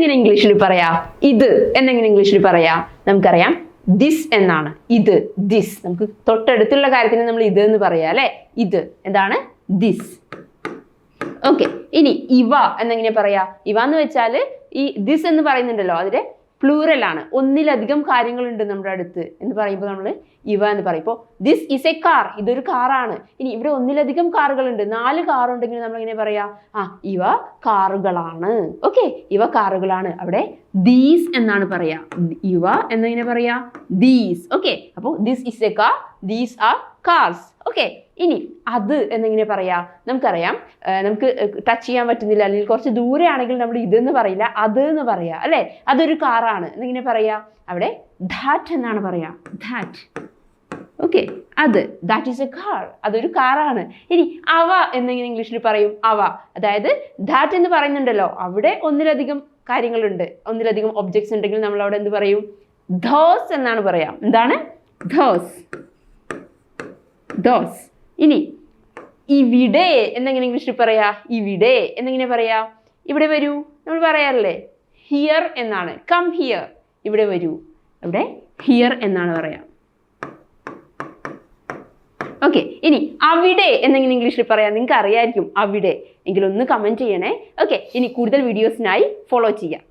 ഇതെങ്ങനെ ഇംഗ്ലീഷിൽ പറയാ? ഇത് എന്നെങ്ങനെ ഇംഗ്ലീഷിൽ പറയാ? നമുക്കറിയാം ദിസ് എന്നാണ്. ഇത് ദിസ്. നമുക്ക് തൊട്ടടുത്തുള്ള കാര്യത്തിന് നമ്മൾ ഇത് എന്ന് പറയാം അല്ലെ. ഇത് എന്താണ്? ദിസ്. ഓക്കെ, ഇനി ഇവ എന്നെങ്ങനെ പറയാ? ഇവ എന്ന് വെച്ചാൽ ഈ ദിസ് എന്ന് പറയുന്നുണ്ടല്ലോ, അതിന്റെ പ്ലൂറൽ ആണ്. ഒന്നിലധികം കാര്യങ്ങളുണ്ട് നമ്മുടെ അടുത്ത് എന്ന് പറയുമ്പോൾ നമ്മൾ ഇവ എന്ന് പറയും. ഇപ്പോൾ ദിസ് ഈസ് എ കാർ, ഇതൊരു കാറാണ്. ഇനി ഇവിടെ ഒന്നിലധികം കാറുകളുണ്ട്, 4 കാർ ഉണ്ടെങ്കിൽ നമ്മൾ എങ്ങനെ പറയാ? ഇവ കാറുകളാണ്. ഓക്കെ, ഇവ കാറുകളാണ്. അവിടെ ദീസ് എന്നാണ് പറയാ. ഇവ എന്നെങ്ങനെ പറയാ? ദീസ്. ഓക്കെ, അപ്പോൾ this is A car, these are cars. Okay, ഇനി അത് എന്നെങ്ങനെ പറയാ? നമുക്കറിയാം, നമുക്ക് ടച്ച് ചെയ്യാൻ പറ്റുന്നില്ല അല്ലെങ്കിൽ കുറച്ച് ദൂരെ ആണെങ്കിൽ നമ്മൾ ഇതെന്ന് പറയില്ല, അത് എന്ന് പറയാ അല്ലെ. അതൊരു കാറാണ് എന്നെങ്ങനെ പറയാ? അവിടെ ദാറ്റ് എന്നാണ് പറയാ. ദാറ്റ്. ഓക്കെ, അത് ദാറ്റ് ഈസ് എ കാർ, അതൊരു കാറാണ്. ഇനി അവ എന്നെങ്ങനെ ഇംഗ്ലീഷിൽ പറയും? അവ, അതായത് ദാറ്റ് എന്ന് പറയുന്നുണ്ടല്ലോ, അവിടെ ഒന്നിലധികം കാര്യങ്ങളുണ്ട്, ഒന്നിലധികം ഒബ്ജക്ട്സ് ഉണ്ടെങ്കിൽ നമ്മൾ അവിടെ എന്ത് പറയും? ധോസ് എന്നാണ് പറയാ. എന്താണ്? ധോസ്. ദോസ്. ഇനി ഇവിടെ എന്നെങ്ങനെ ഇംഗ്ലീഷിൽ പറയാ? ഇവിടെ എന്നെങ്ങനെ പറയാ? ഇവിടെ വരൂ നമ്മൾ പറയാറില്ലേ? ഹിയർ എന്നാണ്. കം ഹിയർ, ഇവിടെ വരൂ. ഇവിടെ ഹിയർ എന്നാണ് പറയാ. ഓക്കെ, ഇനി അവിടെ എന്നെങ്ങനെ ഇംഗ്ലീഷിൽ പറയാം? നിങ്ങൾക്ക് അറിയായിരിക്കും അവിടെ. എങ്കിലും ഒന്ന് കമന്റ് ചെയ്യണേ. ഓക്കെ, ഇനി കൂടുതൽ വീഡിയോസിനായി ഫോളോ ചെയ്യാം.